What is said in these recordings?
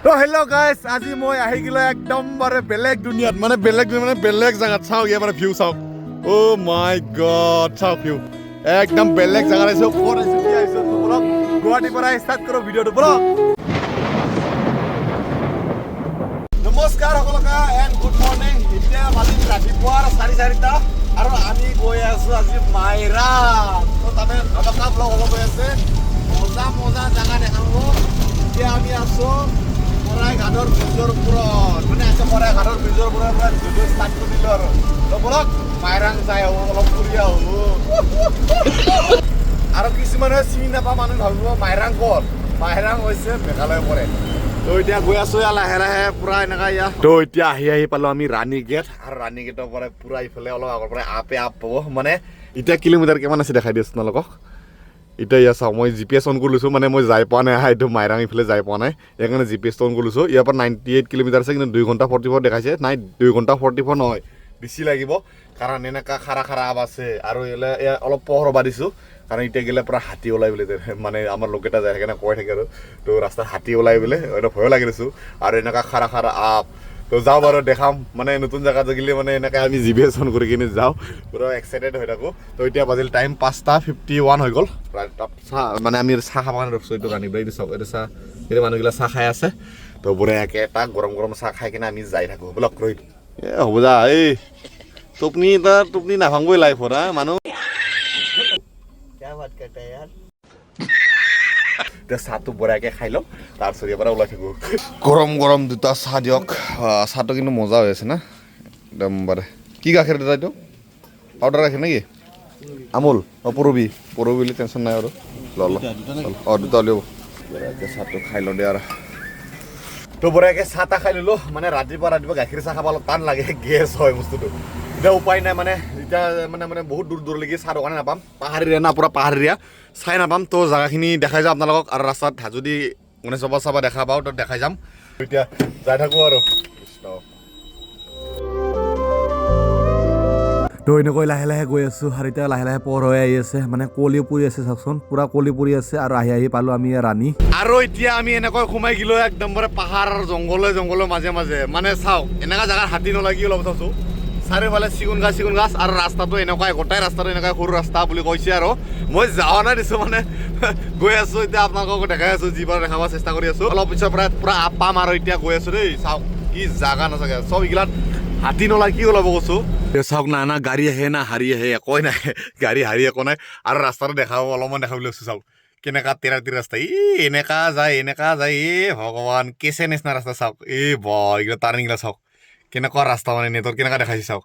তো হেল্ল' গাইছ, আজি মই আহি গ'লো একদম বাৰে বেলেগ দুনিয়াত, মানে বেলেগ জেগাত। চাওক ইয়াৰ মানে ভিউ চাওক। অ' মাই গড, চাওক ভিউ একদম বেলেগ জেগাত আহিছোঁ। ক'ত আহিছোঁ, কি আহিছোঁ, বলক গুৱাহাটীৰ পৰা ষ্টাৰ্ট কৰোঁ ভিডিঅ'টো, বলক। নমস্কাৰ সকলোকে এণ্ড গুড মৰ্ণিং। এতিয়া বাজিল ৰাতিপুৱাৰ 4:30 আৰু আমি গৈ আছোঁ আজি মাইৰাং। তো তাতে নলকা ব্লগ হ'ব গৈ আছে, মজা জেগা দেখাব। এতিয়া আমি আছোঁ শৰাইঘাটৰ ব্ৰিজৰ ওপৰত, মানে আছে শৰাইঘাটৰ ব্ৰিজৰ ওপৰৰ পৰা ভিডিঅ' ষ্টাৰ্ট কৰিলোঁ আৰু। তো বলক মাইৰাং যাই আহোঁ, অলপ ফুৰি আহোঁ। আৰু কিছুমানে চিনি নাপায়, মানুহ ভাবিব মাইৰাং ক'ত। মাইৰাং হৈছে মেঘালয় পৰে। তো এতিয়া গৈ আছোঁ লাহে লাহে পুৰা এনেকা ইয়াত। তো এতিয়া আহি পালোঁ আমি ৰাণী গেট, আৰু ৰাণী গেটৰ পৰা পুৰা ইফালে অলপ আগৰ পৰা আপ পাব। মানে এতিয়া কিলোমিটাৰ কিমান আছে দেখাই দিছোঁ তোমালোকক। এতিয়া ইয়াত চাওঁ, মই GPS অন কৰি লৈছোঁ, মানে মই যাই পোৱা নাই, এইটো মাইৰাং ইফালে যাই পোৱা নাই, সেইকাৰণে GPS অন কৰি লৈছোঁ। ইয়াৰ পৰা 98 কিলোমিটাৰ আছে, কিন্তু 2 ঘণ্টা 44 দেখাইছে। নাই, 2 ঘণ্টা 44 নহয়, বেছি লাগিব, কাৰণ এনেকা খাৰা আপ আছে। আৰু অলপ পোহৰ বাঢ়িছোঁ, কাৰণ এতিয়া গ'লে পূৰা হাতী ওলাই বোলে, মানে আমাৰ লোকেটা যায়, সেইকাৰণে কৈ থাকে আৰু। তো ৰাস্তাত হাতী ওলাই বোলে, এইটো ভয়ো লাগি দিছোঁ। আৰু এনেকা খাৰা আপ। তো যাওঁ বাৰু, দেখাম, মানে নতুন জেগাত গ'লে মানে এনেকৈ আমি GPS অন কৰি কিনে যাওঁ, পুৰা এক্সাইটেড হৈ থাকোঁ। তো এতিয়া বাজিল টাইম 5:51 হৈ গ'ল। চাহ মানে আমি চাহ খাব কাৰণে ৰখছোঁ, এইটো ৰান্ধি এইটো চাওক, এইটো চাহ, এইটো মানুহগিলা চাহ খাই আছে। তো বঢ়িয়াকৈ এটা গৰম চাহ খাই কিনে আমি যাই থাকোঁ, ব্লক কৰি। হ'ব যা, এই টোপনি নাভাংবই লাইফত, হা মানুহ। এতিয়া চাহটো বঢ়িয়াকৈ খাই লওঁ, তাৰপিছত ইয়াৰ পৰা ওলাই থাকোঁ। গৰম দুটা চাহ দিয়ক। চাহটো কিন্তু মজা হৈ আছে না, একদম বাৰে। কি গাখীৰ দাদা এইটো? পাউডাৰ গাখীৰ নেকি? আমুল? পৰবি বুলি টেনশ্যন নাই আৰু। দুটা উলিয়াব। বঢ়িয়াকৈ চাহটো খাই লওঁ দিয়া আৰু। তো বঢ়িয়াকৈ চাহ তাহ খাই ল'লোঁ। মানে ৰাতিপুৱা গাখীৰ চাহ খাব অলপ টান লাগে, গেছ হয় বস্তুটো। এতিয়া উপায় নাই, মানে এতিয়া মানে বহুত দূৰলৈকে চাহ দোকানে নাপাম, পাহাৰীয়া না, পূৰা পাহাৰীয়া, চাই নাপাম। তো জেগাখিনি দেখাই যাম আপোনালোকক, আৰু ৰাস্তাত যদি গণেশ চাবা দেখা পাওঁ তো দেখাই যাম। এতিয়া যাই থাকোঁ আৰু। তো এনেকৈ লাহে লাহে গৈ আছোঁ, আৰু এতিয়া লাহে লাহে পোহৰ হৈ আহি আছে, মানে কুঁৱলী পৰি আছে চাওকচোন, পুৰা কুঁৱলী পৰি আছে। আৰু আহি পালোঁ আমি ৰাণী। আৰু এতিয়া আমি এনেকৈ সোমাই গ'লোঁ একদম পাহাৰ জংঘলৰ মাজে মানে চাওক, এনেকুৱা জেগাত হাতী নলাগি অলপ চাইছোঁ। চাৰিওফালে চিগুন গাছ, আৰু ৰাস্তাটো এনেকুৱাই, গোটেই ৰাস্তাটো এনেকুৱাই সৰু ৰাস্তা বুলি কৈছে। আৰু মই যোৱা নাই দিছোঁ, মানে গৈ আছোঁ। এতিয়া আপোনালোকক দেখাই আছোঁ, যিবাৰ দেখাব চেষ্টা কৰি আছোঁ। অলপ পিছৰ পৰা পুৰা আপ পাম, আৰু এতিয়া গৈ আছোঁ দেই। চাওক কি জাগা নাচাগে, চব এইগিলাত হাতী নলা কি ওলাব কৈছোঁ। চাওক না গাড়ী আহে না হাৰী আহে, একোৱে নাই, গাড়ী হাৰী একো নাই। আৰু ৰাস্তাটো অলপমান দেখাবলৈ লৈছোঁ, চাওক কেনেকা তেৰা ৰাস্তা, এনেকা যায়, ভগৱান, কেঁচে নিচিনা ৰাস্তা। চাওক এইগিলা টাৰ্ণিংগিলা চাওক, কেনেকুৱা ৰাস্তা, মানে নেটত কেনেকুৱা দেখাইছে চাওক।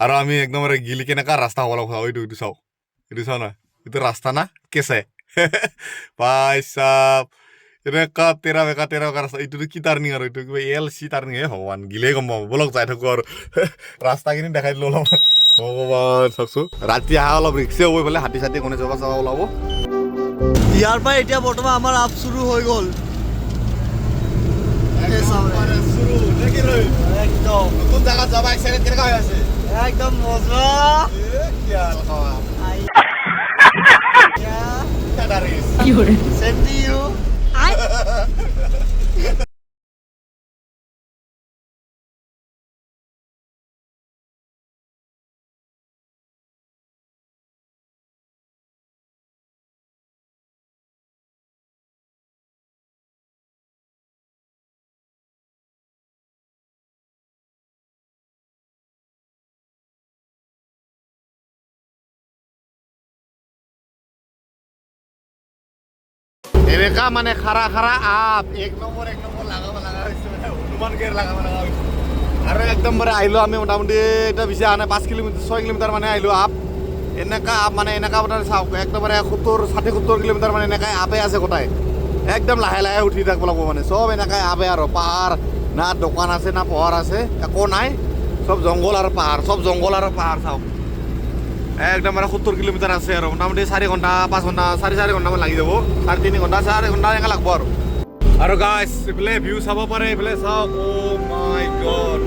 আৰু আমি একদম গিলি কেনেকুৱা ৰাস্তা হ'ব লাগিব, এইটো চাওক না, এইটো ৰাস্তা না কেঁচে পাই চাপ, এনেকা তেৰা বেকা ৰাস্তা। এইটো কি টাৰ্ণিং, আৰু এইটো কিবা LC টাৰ্ণিং হে, ভগৱান গিলেই গম পাব। বলক যাই থাকোঁ আৰু। ৰাস্তাখিনি দেখাই দিলোঁ অলপ, ভগৱান চাওকচোন। ৰাতি আহা অলপ ৰিক্সে হ'ব, এইফালে হাতী চাতী কোনে চাব ওলাব। ইয়াৰ পৰা এতিয়া বৰ্তমান আমাৰ আপ চুৰু হৈ গ'ল। একদম নতুন জেগাত যাবা এক্সাইটেড কেনেকুৱা হৈ আছে? একদম মজা। Same to you. এনেকা মানে খাৰা আপ, এক নম্বৰ লাগাব লগা হৈছে, মানে হনুমান গেৰ লাগাব লগা হৈছে। আৰু একদম আহিলোঁ আমি, মোটামুটি এতিয়া বেছি অহা নাই, 6 কিলোমিটাৰ মানে আহিলোঁ আপ। এনেকা আপ, মানে এনেকা আপোনাৰ চাওক, একদমবাৰে 70 কিলোমিটাৰ মানে এনেকাই আপে আছে গোটাই। একদম লাহে লাহে উঠি থাকিব লাগিব, মানে চব এনেকাই আপে। আৰু পাহাৰ না, দোকান আছে না, পোহৰ আছে, একো নাই, চব জংঘল আৰু পাহাৰ চাওক। একদম 70 কিলোমিটাৰ আছে, আৰু মোটামুটি 4 ঘণ্টা 5 ঘণ্টা 4 ঘণ্টামান লাগি যাব, 3.5 ঘণ্টা 4 ঘণ্টা এনেকৈ লাগব আৰু গাইছ এইফালে ভিউ চাব পাৰে, এইফালে চাওক। অ' মাই গড,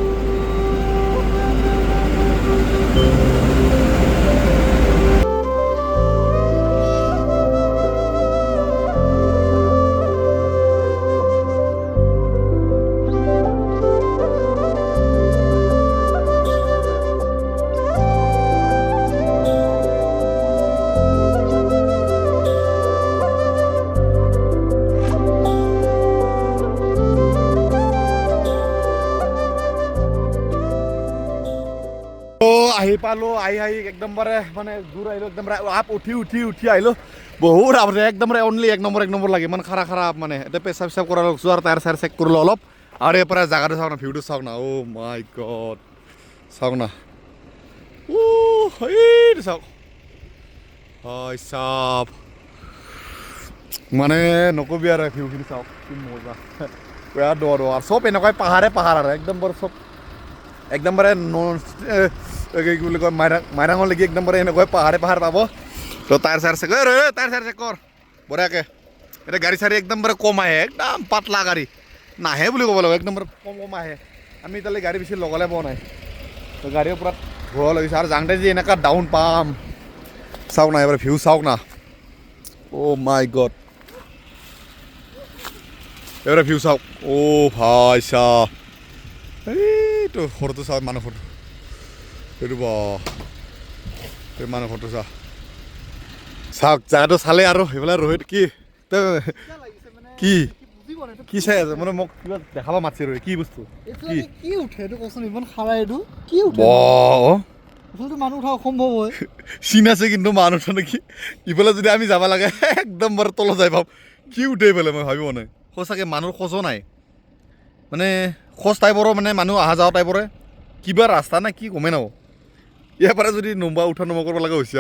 আহি পালোঁ আহি একদম মানে দূৰ আহিলোঁ একদম আপ উঠি আহিলোঁ বহুত আপতে একদম অনলি এক নম্বৰ লাগে মানে খাৰা মানে এতিয়া পেচাব চেচাব কৰা লগছোঁ আৰু টায়াৰ চায়াৰ চেক কৰিলোঁ অলপ আৰু ইয়াৰ পৰা জাগাটো চাওক না ভিউটো চাওক না অ' মাই গড চাওক না এইটো চাওক হয় চাপ মানে নকবি আৰু ভিউখিনি চাওক কি মজা বেয়া দ আৰু চব এনেকুৱাই পাহাৰ আৰু একদম চব একদম কি বুলি কয় মাইৰাঙলৈকে একদম এনেকুৱাই পাহাৰ পাব তো টায়াৰ চায়াৰ চেক কৰ বঢ়িয়াকৈ এতিয়া গাড়ী চাড়ী একদম কম আহে একদম পাতলা গাড়ী নাহে বুলি ক'ব লাগিব একদম কম আহে আমি এতিয়ালৈ গাড়ী বেছি লগালে পোৱা নাই তো গাড়ীৰ পৰা ঘূৰাব লাগিছে আৰু যাওঁতে যে এনেকুৱা ডাউন পাম চাওক না এবাৰ ভিউ চাওক না অ' মাই গড এবাৰ ভিউ চাওক অ' ভাই চাওক এইটো ঘৰটো চাওক মানুহ ঘৰটো এইটো বা এই মানুহ ঘৰটো চাওক জেগাটো চালে আৰু সেইফালে ৰোহিত কি চাই আছে মানে মোক কিবা দেখাব মাতিছে ৰোহিত কি বস্তু কি উঠে এইটো কচোন ইমান খাৰা এইটো কি উঠে মানুহ উঠা অসম্ভৱ হয় চিন আছে কিন্তু মানুহ উঠা নেকি ইফালে যদি আমি যাব লাগে একদম তলত যাই পাম কি উঠে ইফালে মই ভাবিব নাই সঁচাকৈ মানুহৰ খোজো নাই মানে খোজ টাইপৰো মানে মানুহ অহা যোৱা টাইপৰে কিবা ৰাস্তা নে কি গমেই নাপাওঁ ইয়াৰ পৰা যদি নমা উঠা নমা কৰিব লগা হৈছে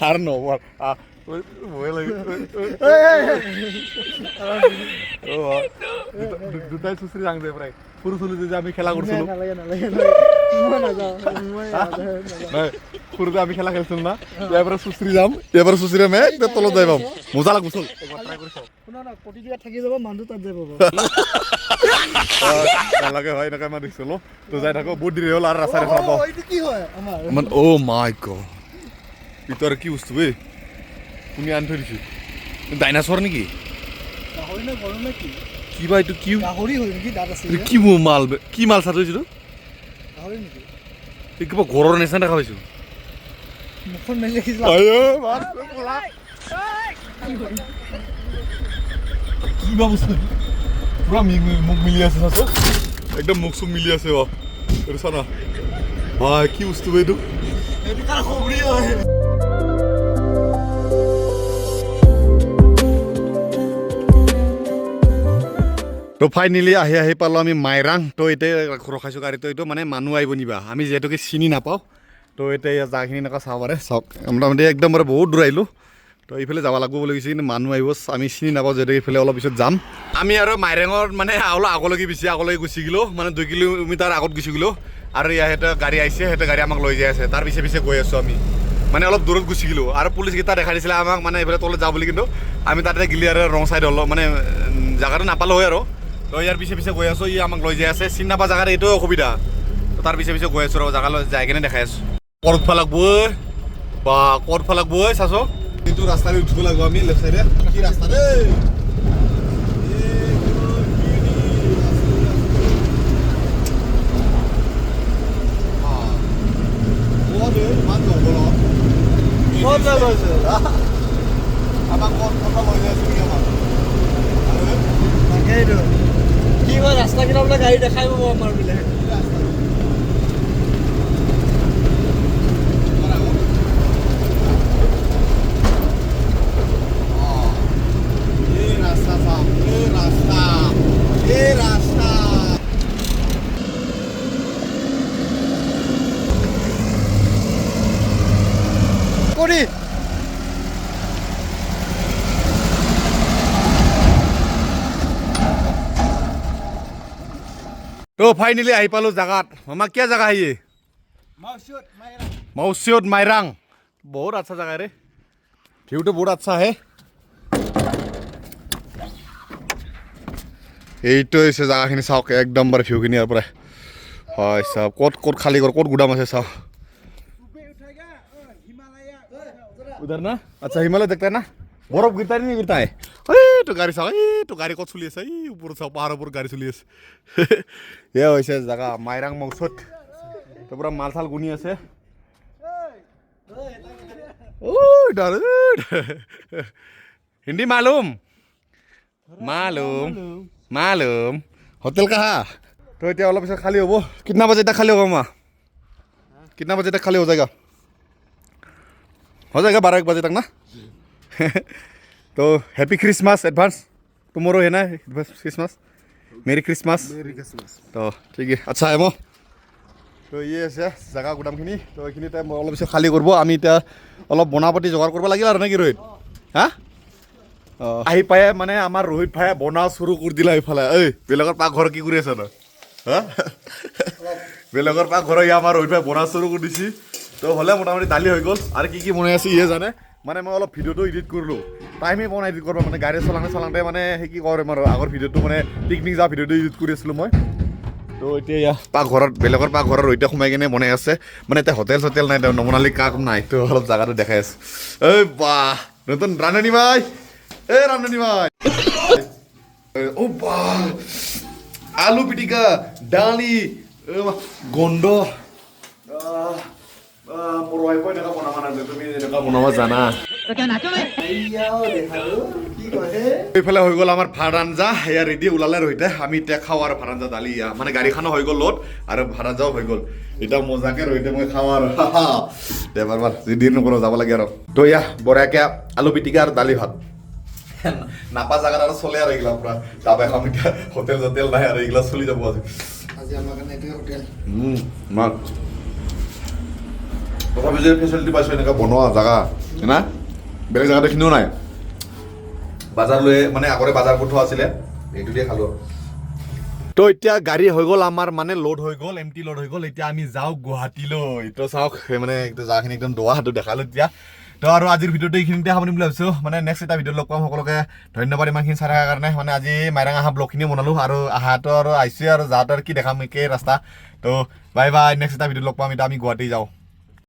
আৰু নহ'ব দুটাই চুচৰি যাওঁ দে প্ৰায় সৰু চলি যে আমি খেলা কৰিছিলোঁ সৰুতে আমি খেলা খেলিছিলোঁ না ইয়াৰ পৰা চুচৰি যাম একদম তলত যাই পাম মজা লাগব চল থাকি যাব মানুহ তাত যাব নালাগে ভাই এনেকৈ মই দেখিছিলোঁ তো যাই থাকোঁ বহুত দেৰি হ'ল আৰু ৰাস্তাৰে খাব অ' মাই গড এইটো আৰু কি বস্তু বে কোনে আনি থৈ দিছে ডাইনাছৰ নেকি কিবা এইটো কি কি মাল কি মাল চাই থৈছিলোঁ এই কিবা ঘৰৰ নিচিনা দেখা পাইছোঁ কিবা বস্তু পুৰা মুখ মিলি আছে চাচো একদম মুখ চুখ মিলি আছে এইটো চা না ভাই কি বস্তু এইটো তো ফাইনেলি আহি পালোঁ আমি মাইৰাং তো এতিয়া ৰখাইছোঁ গাড়ীটো এইটো মানে মানুহ আহিব নিবা আমি যিহেতুকে চিনি নাপাওঁ তো এতিয়া জাগাখিনি এনেকুৱা চাব পাৰে চাওক মোটামুটি একদম বহুত দূৰ আহিলোঁ তো এইফালে যাব লাগিব বুলি কৈছে কিন্তু মানুহ আহিব আমি চিনি নাপাওঁ যিহেতু এইফালে অলপ পিছত যাম আমি আৰু মাইৰাঙৰ মানে অলপ আগলৈকে গুচি গ'লোঁ মানে 2 কিলোমিটাৰ আগত গুচি গ'লোঁ আৰু ইয়াতে গাড়ী আহিছে সেইটো গাড়ী আমাক লৈ যাই আছে তাৰ পিছে গৈ আছোঁ আমি মানে অলপ দূৰত গুচি গ'লোঁ আৰু পুলিচকেইটা দেখাই দিছিলে আমাক মানে এইফালে তলত যাওঁ বুলি কিন্তু আমি তাতে গ'লে আৰু ৰং চাইড হ'লোঁ মানে জেগাটো নাপালোঁ হয় আৰু তো ইয়াৰ পিছে গৈ আছোঁ আমাক লৈ যাই আছে চিনি নাপা জেগাত এইটোৱে অসুবিধা তাৰ পিছে গৈ আছোঁ আৰু জেগালৈ যাই কিনে দেখাই আছোঁ ক'ত লাগব চাচ এইটো ৰাস্তাৰে উঠিব লাগিব আমি লেফ্ট চাইডে কি ৰাস্তা দেই ৰাস্তা কিনা বোলে গাড়ী দেখাই পাব আমাৰ বোলে কৰি তো ফাইনেলি আহি পালোঁ জাগাত মামা কিয় জাগা আহি মাউচিয়ত মাইৰাং বহুত আচ্ছা জাগা ৰে ভিউটো বহুত আচ্ছা হে এইটো হৈছে জাগাখিনি চাওক একদম বাৰে ভিউখিনি ইয়াৰ পৰা হয় চাওক ক'ত খালী ক'ত গুদাম আছে চাওক उधर ना अच्छा हिमालय देखता है ना बर्फ गिरता है नहीं गिरता है तो गाड़ी साहब तो गाड़ी कत चली আছে ऊपर सब पहाड़ ऊपर गाड़ी चली আছে ये হৈছে জায়গা মাইৰাং মৌচত তো পুরা মালথাল গুনি আছে ओ डर हिंदी मालूम होटल कहाँ तो এতিয়া অলপ পিছত খালি হ'ব कितना बजे तक खाली होगा माँ कितना बजे तक खाली हो जाएगा 12-1 बजे तक ना तो हैप्पी क्रिसमस एडवांस टुमारो है ना क्रिसमस मेरी क्रिसमस तो ठीक है अच्छा है তো ইয়ে আছে জাগা গুদামখিনি তো এইখিনি টাইম অলপ পিছত খালী কৰিব আমি এতিয়া অলপ বনাপতি যোগাৰ কৰিব লাগিল আৰু নেকি ৰোহিত হা আহি পাই মানে আমাৰ ৰোহিত ভাই বনা চুৰু কৰি দিলা এইফালে এই বেলেগৰ পাকঘৰ কি কৰি আছ তই হা বেলেগৰ পাকঘৰ আমাৰ ৰোহিত ভাই বনা চুৰু কৰি দিছি তো হ'লে মোটামুটি দালি হৈ গ'ল আৰু কি বনাই আছে ইয়ে জানে মানে মই অলপ ভিডিঅ'টো এডিট কৰিলোঁ টাইমেই বনাই এডিট কৰিব মানে গাড়ী চলাওঁতে মানে সেই কি কৰিম আৰু আগৰ ভিডিঅ'টো মানে পিকনিক যোৱা ভিডিঅ'টো এডিট কৰি আছিলোঁ মই তো এতিয়া পাকঘৰত বেলেগৰ পাকঘৰৰ ৰৈতে সোমাই কিনে বনাই আছে মানে এতিয়া হোটেল চটেল নাই নবনালি কাম নাই তো অলপ জাগাটো দেখাই আছো এই বাহ নতুন ৰান্ধনী ভাই ৰান্ধনী ভাই ও বাহ আলু পিটিকা দালি গন্ধ মোৰ ৱাইফে এনেকুৱা বনাব নাজানে তুমি এনেকুৱা বনাব জানা এইফালে হৈ গ'ল আমাৰ ভাত আঞ্জা এয়া ৰেডি ওলালে ৰহিতে আমি এতিয়া খাওঁ আৰু ভাত আঞ্জা দালি মানে গাড়ীখনো হৈ গ'ল লোড আৰু ভাত আঞ্জাও হৈ গ'ল এতিয়া মজাকে ৰহিতে মই খাওঁ আৰু এবাৰ যিদিন নকৰোঁ যাব লাগে আৰু তো এয়া বঢ়িয়াকে আলু পিটিকা আৰু দালি ভাত নাপা জাগাত আৰু চলে আৰু এইগিলা পুৰা তাপ এখন এতিয়া হোটেল চোটেল নাই আৰু এইগিলা চলি যাব আজি আমাৰ কাৰণে এইটোৱে হোটেল তথাপি যে ফেচিলিটি পাইছোঁ এনেকুৱা বনোৱা জাগা না বেলেগ জাগাত এইখিনিও নাই বাজাৰ লৈ মানে আগৰে বাজাৰ পঠোৱা আছিলে এইটো দিয়ে খালোঁ তো এতিয়া গাড়ী হৈ গ'ল আমাৰ মানে লোড হৈ গ'ল এমটি লোড হৈ গ'ল এতিয়া আমি যাওঁ গুৱাহাটীলৈ তো চাওক মানে জাগাখিনি একদম দোৱা হাতত দেখালোঁ এতিয়া তো আৰু আজিৰ ভিডিঅ'টো এইখিনিতে সামৰিম বুলি ভাবিছোঁ মানে নেক্সট এটা ভিডিঅ' লগ পাম সকলোকে ধন্যবাদ ইমানখিনি চাই থকাৰ কাৰণে মানে আজি মাইৰাং আহা ব্লগখিনি বনালোঁ আৰু আহাটো আৰু আহিছে আৰু যাওঁতে আৰু কি দেখাম একেই ৰাস্তা তো বাই বাই নেক্সট এটা ভিডিঅ' লগ পাম এতিয়া আমি গুৱাহাটী যাওঁ